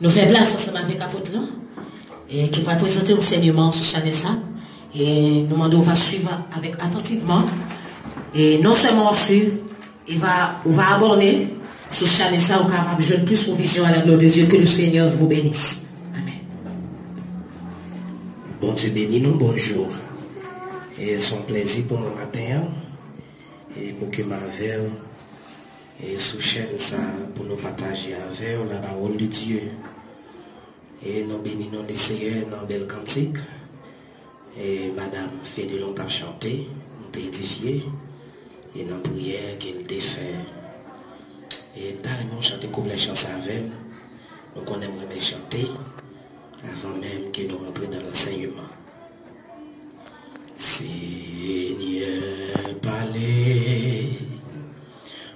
Nous faisons place ensemble avec l'apôtre là, et qui va présenter l'enseignement sur Chanessa. Et nous demandons, on va suivre avec attentivement. Et non seulement on suit, on va aborder sur Chanessa au capable de jeune plus provision à la gloire de Dieu. Que le Seigneur vous bénisse. Amen. Bon Dieu bénis nous, bonjour. Et c'est un plaisir pour moi matin. Et pour que ma veille et sous chaîne ça pour nous partager avec la parole de Dieu. Et nous bénissons les Seigneurs dans belle cantique. Et Madame Fédélon t'a chanté, nous t'a édifié. Et dans la prière qu'elle t'a fait. Et nous avons chanté comme les chansons avec elle. Donc on aimerait chanter avant même que nous rentrions dans l'enseignement. Seigneur, parlez,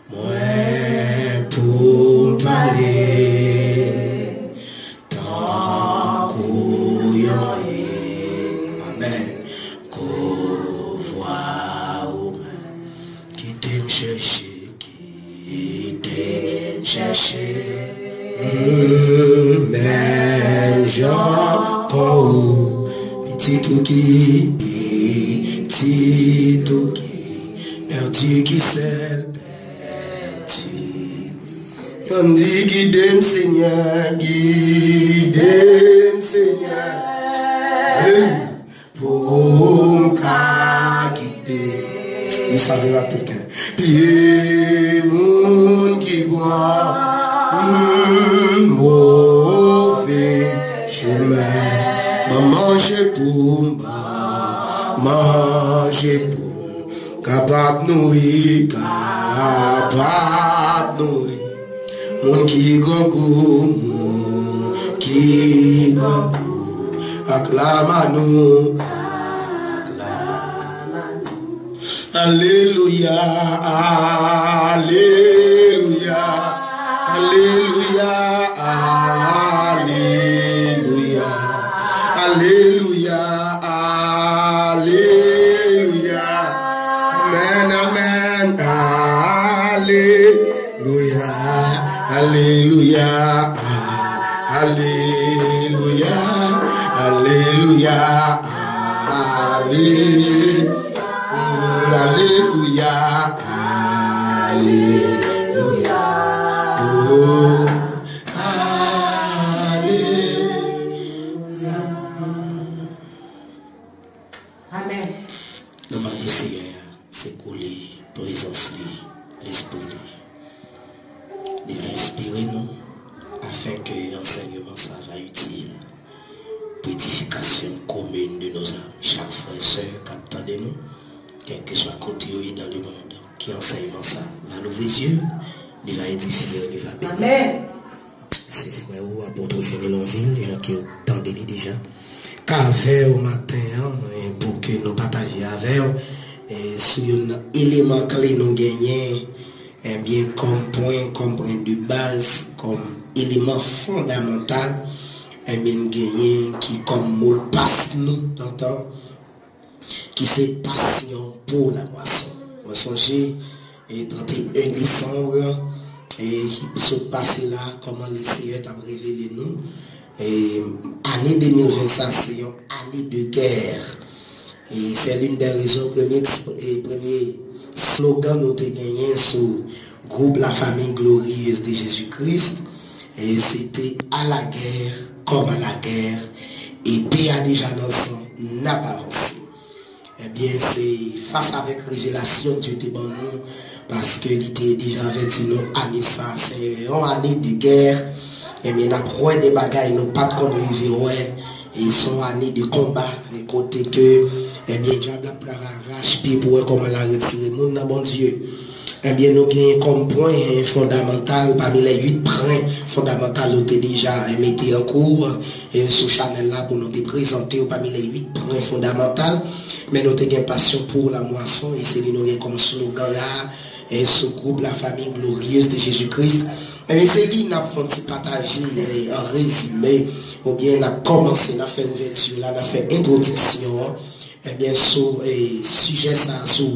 moi pour parler, tant qu'on amen, qu'on voit qui t'aime chercher, qui t'aime chercher, même j'entends petit cookie. Petit qui perdu qui s'est perdu. Tandis guide Seigneur, guide Seigneur, pour me guider. Il s'arrive à tout cœur. Puis monde qui voit mauvais chemin, manger pour manger pour capable nourrir, capable nourrir. Mon qui gongou, qui gongou, acclame-nous, alléluia, alléluia, alléluia, alléluia, alléluia. Alléluia, alléluia, alléluia, alléluia, alléluia, oh, alléluia. Amen. Nous demandons Seigneur, c'est couler, présence, l'esprit. Il va inspirer nous afin que l'enseignement ça va utile pour l'édification commune de nos âmes. Chaque frère et soeur captant de nous, quel que soit côté dans le monde, qui enseignement ça va l'ouvrir les yeux, il va édifier, il va bénir. Amen. C'est frère ou apôtre Fénélonville, les gens qui ont entendu déjà. Qu'avec au matin, pour que nous partagions avec eux, sur un élément clé nous gagnons. Eh bien, comme point de base, comme élément fondamental, eh bien, gagner qui comme mot passe nous d'entendre, qui c'est passion pour la moisson. On songe et 31 décembre et qui se passe là, comment les Seigneur a révélé nous. Et année 2025, c'est une année de guerre. Et c'est l'une des raisons, premier slogan nous avons gagné sur le groupe La Famille Glorieuse de Jésus-Christ. Et c'était à la guerre, comme à la guerre. Et paix a déjà dans le sang, n'a pas avancé. Eh bien, c'est face avec révélation Dieu te bon nous, parce que il était déjà averti nous, année ça, c'est une année de guerre. Eh bien, après des bagailles, nous pas de conneries, ouais. Et ils sont années de combat, et côté que, eh bien, diable a arraché pied pour comment la retirer, nous, n'a bon Dieu. Eh bien, nous avons comme point fondamental, parmi les 8 points fondamentaux, nous avons déjà mis en cours sur Chanel là pour nous présenter parmi les 8 points fondamentaux. Mais nous avons passion pour la moisson et c'est nous comme slogan là, et ce groupe La Famille Glorieuse de Jésus-Christ. Mais c'est lui qui a fait partager un résumé, ou bien on a commencé, on a fait ouverture, là, on a fait introduction, et bien sur sujet ça, sur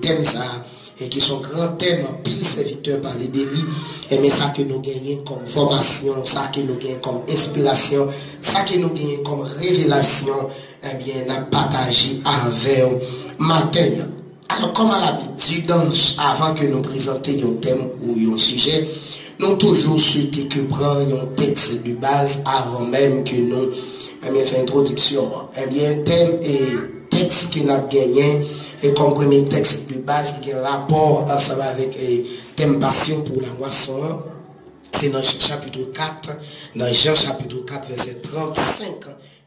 thème ça, et qui sont grands thèmes, pile serviteurs par les délits, mais ça que nous gagnons comme formation, ça que nous gagnons comme inspiration, ça que nous gagnons comme révélation, eh bien, nous partagé avec matin. Alors, comme à l'habitude, avant que nous présentions un thème ou un sujet, nous toujours souhaité que prendre un texte de base avant même que nous faisons introduction. Eh bien, thème et texte que nous avons gagné, et comme premier texte de base qui a un rapport ensemble avec thème passion pour la moisson, c'est dans Jean chapitre 4, dans Jean chapitre 4, verset 35.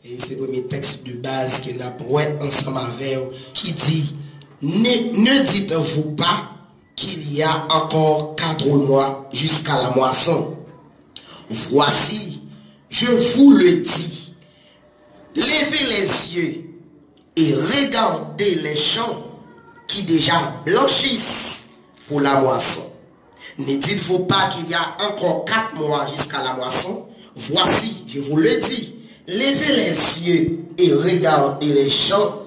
Et c'est le premier texte de base que nous avons ensemble avec qui dit: ne dites-vous pas qu'il y a encore 4 mois jusqu'à la moisson. Voici, je vous le dis, levez les yeux et regardez les champs qui déjà blanchissent pour la moisson. Ne dites-vous pas qu'il y a encore 4 mois jusqu'à la moisson. Voici, je vous le dis, levez les yeux et regardez les champs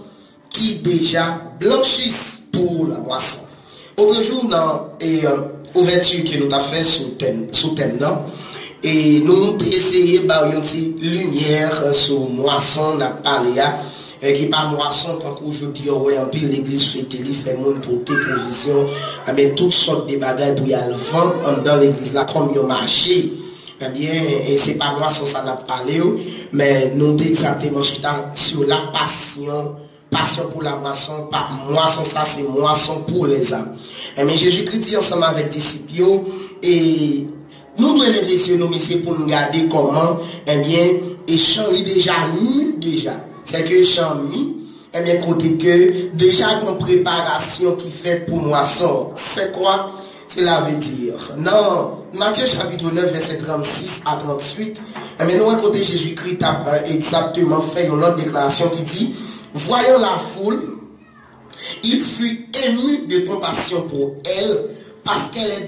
qui déjà blanchissent pour la moisson. Autre jour, dans l'ouverture que nous avons fait sous thème, et nous avons essayé de lumière sur moisson, n'a parlé qui pas moisson, tant qu'aujourd'hui, en pile l'église fait le monde pour tes provisions, mais toutes sortes de bagages pour y aller vendre dans l'église là, comme il marché. Eh bien, c'est pas moisson, ça n'a pas parlé, mais nous avons exactement sur la passion pour la moisson, pas moisson, ça c'est moisson pour les âmes. Mais Jésus-Christ dit ensemble avec les disciples, et nous devons lever les yeux, messieurs, pour nous regarder comment, eh bien, et champ déjà mis, déjà. C'est que champ mis, eh bien, côté que, déjà une préparation qui fait pour moisson. C'est quoi? Cela veut dire, non, Matthieu chapitre 9, verset 36 à 38, eh bien, nous, à côté Jésus-Christ a exactement fait une autre déclaration qui dit: voyant la foule, il fut ému de compassion pour elle, parce qu'elle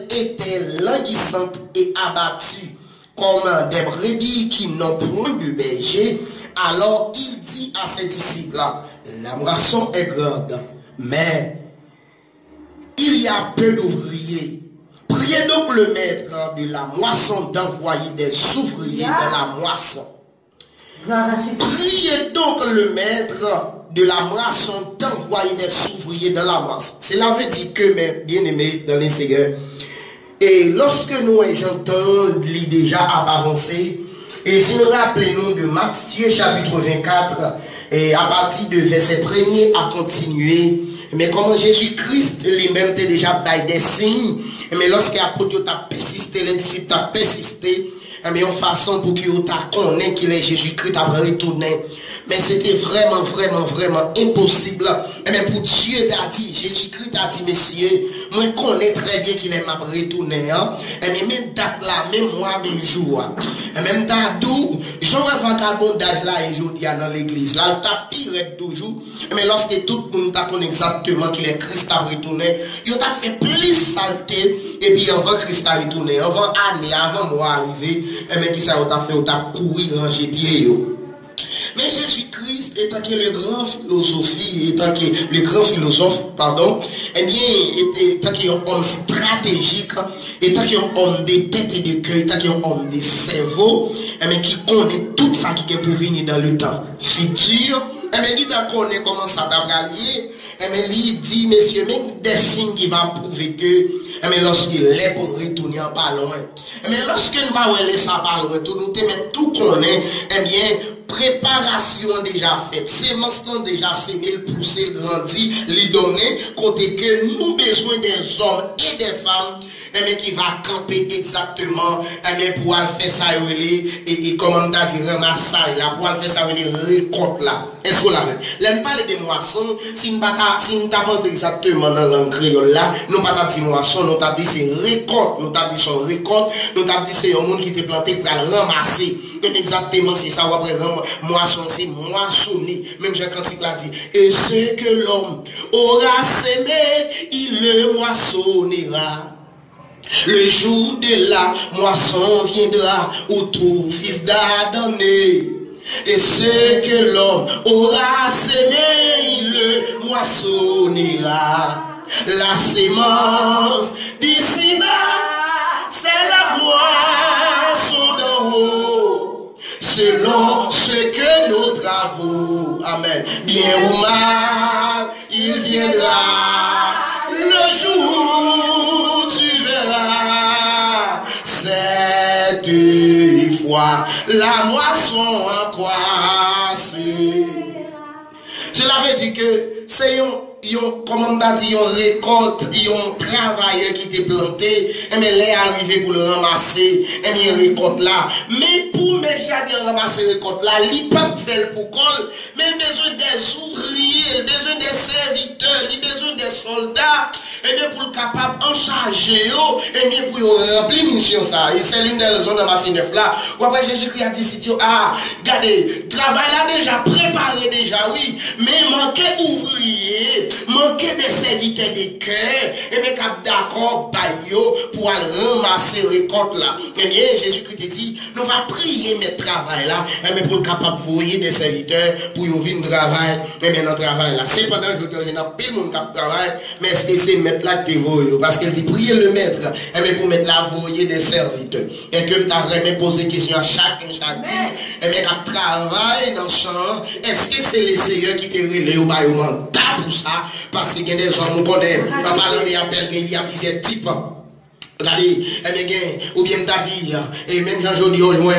était languissante et abattue, comme des brebis qui n'ont point de berger. Alors il dit à ses disciples: la moisson est grande, mais il y a peu d'ouvriers. Priez donc le maître de la moisson d'envoyer des ouvriers dans la moisson. Priez donc le maître de la moisson d'envoyer des ouvriers dans la moisson. Cela veut dire que, mes bien-aimés dans les Seigneurs, et lorsque nous j'entends déjà avancer, et si nous rappelons de Matthieu chapitre 24, et à partir de verset 1er à continuer, mais comment Jésus-Christ lui-même était déjà dans des signes, mais lorsque l'apôtre a persisté, les disciples ont persisté, mais en façon pour qu'ils connaissent qu'il est Jésus-Christ après retourné. Mais c'était vraiment impossible. Mais pour Dieu t'a dit, Jésus-Christ a dit, messieurs, moi je connais très bien qu'il est m'a retourné. Mais même date là, même mois, même jour. Même date d'où, j'aurais vagabondage là et aujourd'hui dans l'église. Là, le tapis toujours. Mais lorsque tout le monde connaît exactement qu'il est Christ a retourné, il a fait plus saleté. Et puis avant Christ a retourné, avant année, avant moi arriver, mais qui ça a fait, on a couru, ranger pied. Mais Jésus-Christ, étant que le grand philosophe, eh bien, étant qu'il est un homme stratégique, étant qu'il est un homme de tête et de cœur, étant qu'il est un homme de cerveau, eh bien, qui connaît tout ça qui est pour venir dans le temps futur, eh bien, il connaît comment ça va gagner, eh bien, il dit, messieurs, même des signes qui vont prouver que, eh bien, lorsqu'il est pour retourner en pas loin, eh bien, lorsqu'il va laisser ça par loin, tout connaît, eh bien, préparation déjà faite, sémence déjà sémée, poussé, grandi, lui donner, côté que nous besoin des hommes et des femmes, mais qui va camper exactement, pour faire ça, et comment on a dit, ramasser là, pour faire ça, récolte là. Est-ce que là, là, parle de moisson, si nous n'avons exactement dans la langue créole là, nous ne pas dit moisson, nous avons dit c'est récolte, nous avons dit son récolte, nous avons dit c'est un monde qui était planté pour ramasser. Exactement, c'est ça, après moisson, c'est moissonner. Même Jean Cantique l'a dit. Et ce que l'homme aura sémé, il le moissonnera. Le jour de la moisson viendra, où tout fils d'Adam est. Et ce que l'homme aura sémé, il le moissonnera. La sémence d'ici-bas, c'est la moisson d'en haut, selon ce que nos travaux, amen, bien ou mal, il viendra le jour, tu verras, cette fois, la moisson en croissait. Cela veut dire que c'est comme on a dit, une récolte, un travailleur qui était planté, et bien, les arrivé pour le ramasser, et bien, récolte là. Mais pour mes jardins ramasser récolte là, il pas faire pour col, mais besoin des ouvriers, besoin des serviteurs, il besoin des soldats, et bien, pour le capable en charger, et bien, pour remplir mission ça. Et c'est l'une des raisons de Matthieu 9 là, où après Jésus-Christ a dit, ah, regardez, travail là déjà, préparé déjà, oui, mais manquait ouvrier, manquer des serviteurs de cœur, et bien d'accord, pour aller ramasser récolte là. Eh bien, Jésus-Christ dit, nous va prier mes travail là, et bien pour le capable de voyer des serviteurs, pour y ouvrir un travail, et bien dans travail là. C'est pendant que je dis, il y a pile monde qui travaille, mais est-ce que c'est mettre là que tu voyes? Parce qu'elle dit, prier le maître, et bien pour mettre là, voyer des serviteurs. Et que tu as vraiment posé question à chacune, et bien qui travaille dans le champ, est-ce que c'est les seigneurs qui te relèvent au mandat pour ça? Parce qu'il y a des hommes, nous connaissons, en parlant des appels, il y a plusieurs types. Regardez, ou bien t'as dit, et même quand je dis au loin,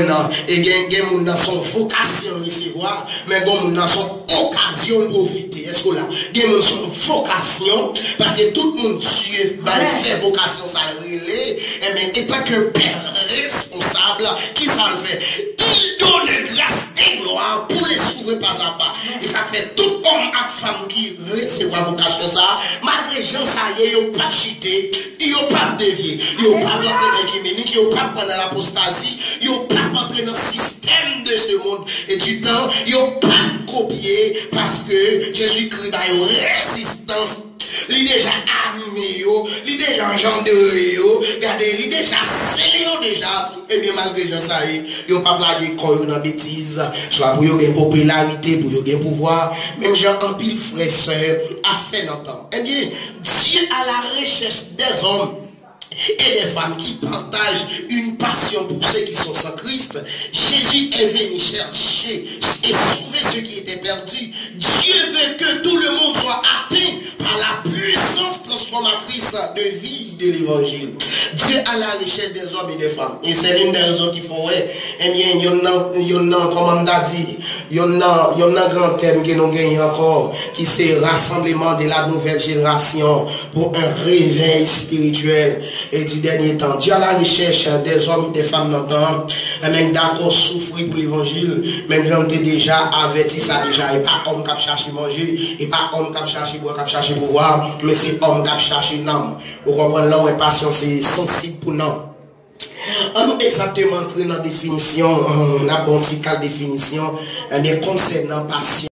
et il y a des gens qui ont son vocation de recevoir, mais bon, ils ont son occasion de profiter. Est-ce que là, il y a des gens qui ont son vocation, parce que tout le monde Dieu fait vocation, ça relève, et bien, étant que Père responsable, qui ça le fait? Il donne grâce et gloire pour les s'ouvrir pas à pas. Et ça fait tout homme et femme qui reçoit vocation, ça, malgré les gens, ça y est, ils n'ont pas cheaté, ils n'ont pas dévié. Ils n'ont pas rentré dans l'écuménique, ils n'ont pas pendant l'apostasie, ils n'ont pas rentré dans le système de ce monde et du temps, ils n'ont pas copié parce que Jésus-Christ a une résistance. Il est déjà animé, il est déjà engendré, regardez, il est déjà scellé déjà. Et bien malgré ça, ils n'ont pas blagué quand ils ont bêtise, soit pour qu'ils aient une popularité, pour qu'ils aient un pouvoir. Même Jean en pile frère sœur a fait longtemps. Eh bien, Dieu à la recherche des hommes et les femmes qui partagent une passion pour ceux qui sont sans Christ. Jésus est venu chercher et sauver ceux qui étaient perdus. Dieu veut que tout le monde soit atteint par la puissance transformatrice de vie de l'évangile. Dieu a la recherche des hommes et des femmes. Et c'est l'une des raisons qu'il faut, eh bien, il y en a, comme on a dit, il y en a un grand thème que nous gagnons encore, qui c'est rassemblement de la nouvelle génération pour un réveil spirituel. Et du dernier temps, Dieu a la recherche des hommes et des femmes là-dedans, même d'accord souffrir pour l'évangile, même j'en ai déjà averti ça déjà, et pas homme qui cherche manger, et pas homme qui cherche boire, qui cherche pouvoir, mais c'est homme qui cherche l'âme. Vous comprenez là où est patience, c'est sensible pour nous. On nous exactement entrer dans la définition, on a bon petit cas de définition, concernant passion.